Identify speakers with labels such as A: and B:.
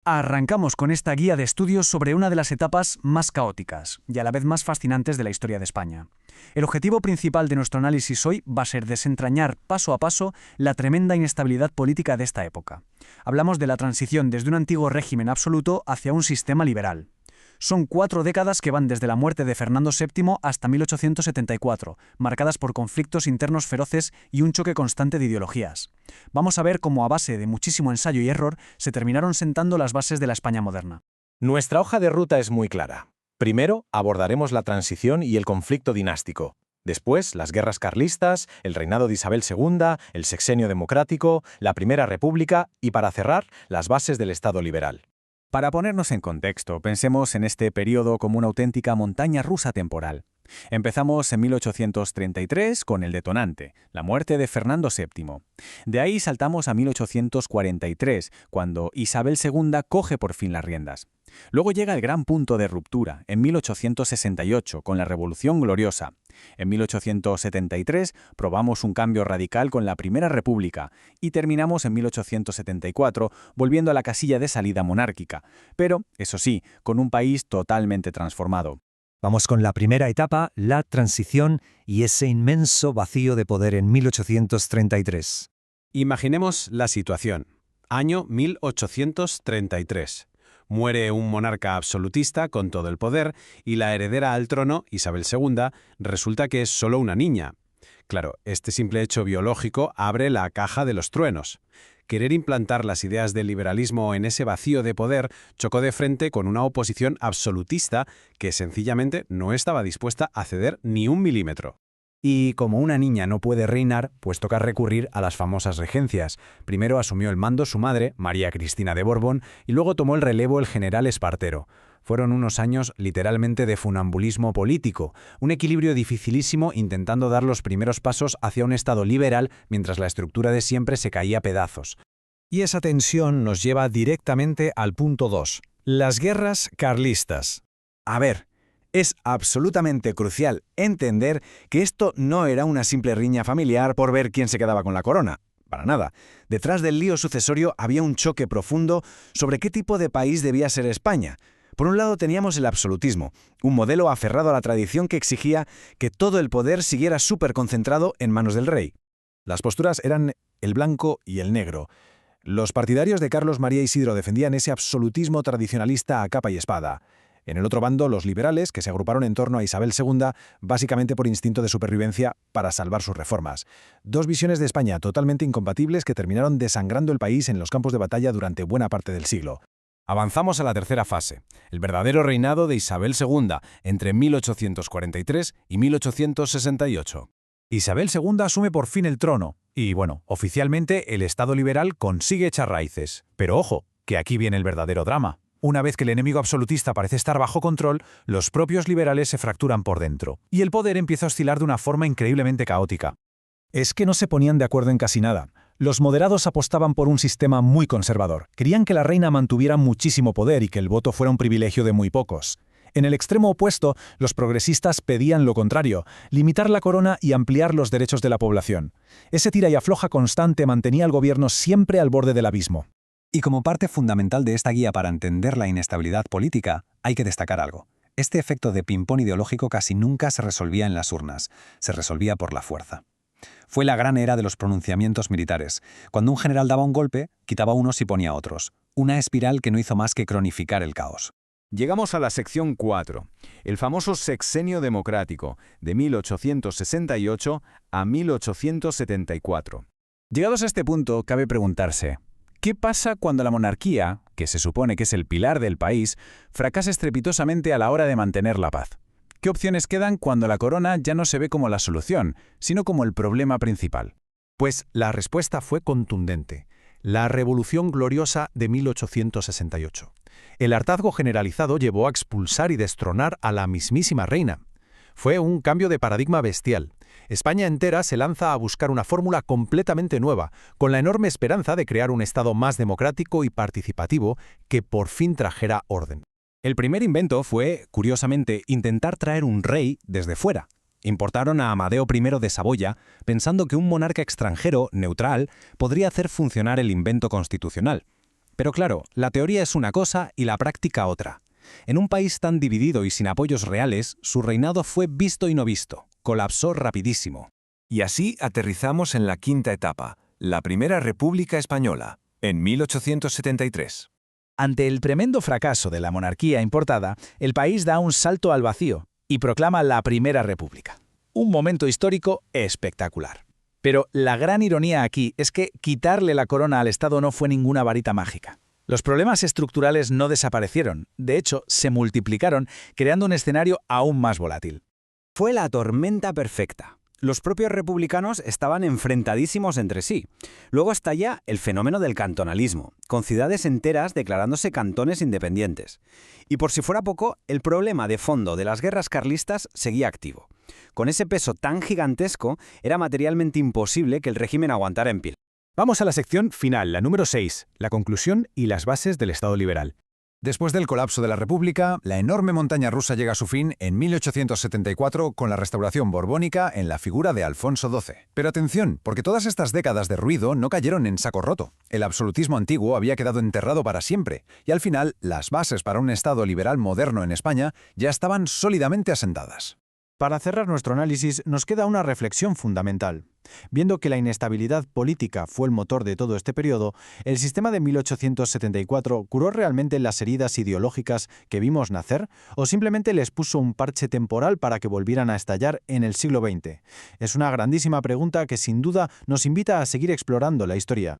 A: Arrancamos con esta guía de estudios sobre una de las etapas más caóticas y a la vez más fascinantes de la historia de España. El objetivo principal de nuestro análisis hoy va a ser desentrañar paso a paso la tremenda inestabilidad política de esta época. Hablamos de la transición desde un antiguo régimen absoluto hacia un sistema liberal. Son 4 décadas que van desde la muerte de Fernando VII hasta 1874, marcadas por conflictos internos feroces y un choque constante de ideologías. Vamos a ver cómo a base de muchísimo ensayo y error se terminaron sentando las bases de la España moderna.
B: Nuestra hoja de ruta es muy clara. Primero, abordaremos la transición y el conflicto dinástico. Después, las guerras carlistas, el reinado de Isabel II, el sexenio democrático, la Primera República y, para cerrar, las bases del Estado liberal.
C: Para ponernos en contexto, pensemos en este periodo como una auténtica montaña rusa temporal. Empezamos en 1833 con el detonante, la muerte de Fernando VII. De ahí saltamos a 1843, cuando Isabel II coge por fin las riendas. Luego llega el gran punto de ruptura, en 1868, con la Revolución Gloriosa. En 1873 probamos un cambio radical con la Primera República y terminamos en 1874 volviendo a la casilla de salida monárquica, pero, eso sí, con un país totalmente transformado.
D: Vamos con la primera etapa, la transición y ese inmenso vacío de poder en 1833.
E: Imaginemos la situación. Año 1833. Muere un monarca absolutista con todo el poder y la heredera al trono, Isabel II, resulta que es solo una niña. Claro, este simple hecho biológico abre la caja de los truenos. Querer implantar las ideas del liberalismo en ese vacío de poder chocó de frente con una oposición absolutista que sencillamente no estaba dispuesta a ceder ni un milímetro.
F: Y como una niña no puede reinar, pues toca recurrir a las famosas regencias. Primero asumió el mando su madre, María Cristina de Borbón, y luego tomó el relevo el general Espartero. Fueron unos años literalmente de funambulismo político, un equilibrio dificilísimo intentando dar los primeros pasos hacia un Estado liberal mientras la estructura de siempre se caía a pedazos.
D: Y esa tensión nos lleva directamente al punto 2, las guerras carlistas.
G: A ver, es absolutamente crucial entender que esto no era una simple riña familiar por ver quién se quedaba con la corona. Para nada. Detrás del lío sucesorio había un choque profundo sobre qué tipo de país debía ser España. Por un lado teníamos el absolutismo, un modelo aferrado a la tradición que exigía que todo el poder siguiera súper concentrado en manos del rey.
B: Las posturas eran el blanco y el negro. Los partidarios de Carlos María Isidro defendían ese absolutismo tradicionalista a capa y espada. En el otro bando, los liberales, que se agruparon en torno a Isabel II, básicamente por instinto de supervivencia para salvar sus reformas. Dos visiones de España totalmente incompatibles que terminaron desangrando el país en los campos de batalla durante buena parte del siglo.
E: Avanzamos a la tercera fase, el verdadero reinado de Isabel II, entre 1843 y 1868.
C: Isabel II asume por fin el trono y, oficialmente el Estado liberal consigue echar raíces. Pero ojo, que aquí viene el verdadero drama. Una vez que el enemigo absolutista parece estar bajo control, los propios liberales se fracturan por dentro, y el poder empieza a oscilar de una forma increíblemente caótica. Es que no se ponían de acuerdo en casi nada. Los moderados apostaban por un sistema muy conservador. Querían que la reina mantuviera muchísimo poder y que el voto fuera un privilegio de muy pocos. En el extremo opuesto, los progresistas pedían lo contrario, limitar la corona y ampliar los derechos de la población. Ese tira y afloja constante mantenía al gobierno siempre al borde del abismo.
D: Y como parte fundamental de esta guía para entender la inestabilidad política, hay que destacar algo. Este efecto de ping-pong ideológico casi nunca se resolvía en las urnas, se resolvía por la fuerza. Fue la gran era de los pronunciamientos militares. Cuando un general daba un golpe, quitaba unos y ponía otros. Una espiral que no hizo más que cronificar el caos.
H: Llegamos a la sección 4, el famoso sexenio democrático, de 1868 a 1874.
C: Llegados a este punto, cabe preguntarse, ¿qué pasa cuando la monarquía, que se supone que es el pilar del país, fracasa estrepitosamente a la hora de mantener la paz? ¿Qué opciones quedan cuando la corona ya no se ve como la solución, sino como el problema principal?
B: Pues la respuesta fue contundente. La Revolución Gloriosa de 1868. El hartazgo generalizado llevó a expulsar y destronar a la mismísima reina. Fue un cambio de paradigma bestial. España entera se lanza a buscar una fórmula completamente nueva, con la enorme esperanza de crear un Estado más democrático y participativo que por fin trajera orden.
C: El primer invento fue, curiosamente, intentar traer un rey desde fuera. Importaron a Amadeo I de Saboya, pensando que un monarca extranjero, neutral, podría hacer funcionar el invento constitucional.
D: Pero claro, la teoría es una cosa y la práctica otra. En un país tan dividido y sin apoyos reales, su reinado fue visto y no visto. Colapsó rapidísimo.
I: Y así aterrizamos en la quinta etapa, la Primera República Española, en 1873.
J: Ante el tremendo fracaso de la monarquía importada, el país da un salto al vacío y proclama la Primera República. Un momento histórico espectacular. Pero la gran ironía aquí es que quitarle la corona al Estado no fue ninguna varita mágica. Los problemas estructurales no desaparecieron, de hecho, se multiplicaron, creando un escenario aún más volátil.
K: Fue la tormenta perfecta. Los propios republicanos estaban enfrentadísimos entre sí. Luego estalla el fenómeno del cantonalismo, con ciudades enteras declarándose cantones independientes. Y por si fuera poco, el problema de fondo de las guerras carlistas seguía activo. Con ese peso tan gigantesco, era materialmente imposible que el régimen aguantara en pie.
B: Vamos a la sección final, la número 6, la conclusión y las bases del Estado liberal. Después del colapso de la República, la enorme montaña rusa llega a su fin en 1874 con la restauración borbónica en la figura de Alfonso XII. Pero atención, porque todas estas décadas de ruido no cayeron en saco roto. El absolutismo antiguo había quedado enterrado para siempre, y al final las bases para un Estado liberal moderno en España ya estaban sólidamente asentadas.
A: Para cerrar nuestro análisis, nos queda una reflexión fundamental. Viendo que la inestabilidad política fue el motor de todo este periodo, ¿el sistema de 1874 curó realmente las heridas ideológicas que vimos nacer o simplemente les puso un parche temporal para que volvieran a estallar en el siglo XX? Es una grandísima pregunta que sin duda nos invita a seguir explorando la historia.